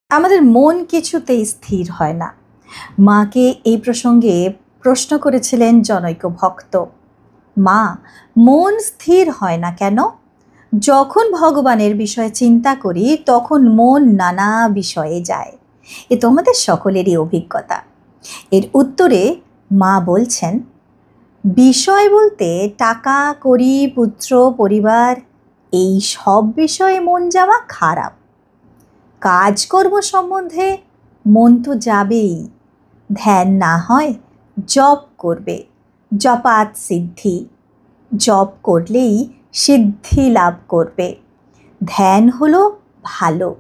আমাদের মন কিছুতেই স্থির হয় না। মাকে এই প্রসঙ্গে প্রশ্ন করেছিলেন জনৈক ভক্ত, মা, মন স্থির হয় না কেন? যখন ভগবানের বিষয়ে চিন্তা করি তখন মন নানা বিষয়ে যায়। এ তো আমাদের সকলেরই অভিজ্ঞতা। এর উত্তরে মা বলছেন, বিষয় বলতে টাকা, কড়ি, পুত্র, পরিবার, এই সব বিষয়ে মন যাওয়া খারাপ। কাজকর্ম সম্বন্ধে মন তো যাবেই। ধ্যান না হয় জপ করবে, জপাত সিদ্ধি। জপ করলেই সিদ্ধি লাভ করবে। ধ্যান হলো ভালো,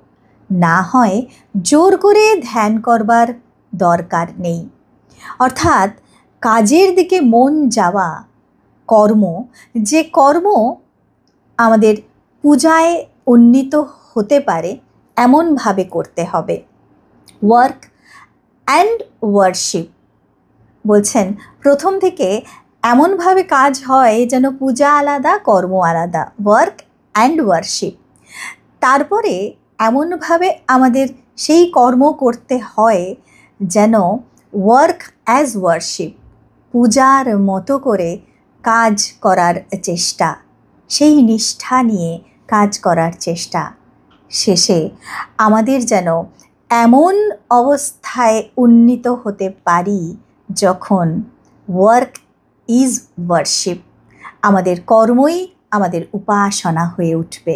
না হয় জোর করে ধ্যান করবার দরকার নেই। অর্থাৎ কাজের দিকে মন যাওয়া, কর্ম, যে কর্ম আমাদের পূজায় উন্নীত হতে পারে এমনভাবে করতে হবে। ওয়ার্ক অ্যান্ড ওয়ার্শিপ বলছেন, প্রথম থেকে এমনভাবে কাজ হয় যেন পূজা আলাদা, কর্ম আলাদা। Work and worship. তারপরে এমনভাবে আমাদের সেই কর্ম করতে হয় যেন ওয়ার্ক অ্যাজ ওয়ার্শিপ, পূজার মতো করে কাজ করার চেষ্টা, সেই নিষ্ঠা নিয়ে কাজ করার চেষ্টা। শেষে আমাদের যেন এমন অবস্থায় উন্নীত হতে পারি যখন ওয়ার্ক ইজ ওয়ার্শিপ, আমাদের কর্মই আমাদের উপাসনা হয়ে উঠবে।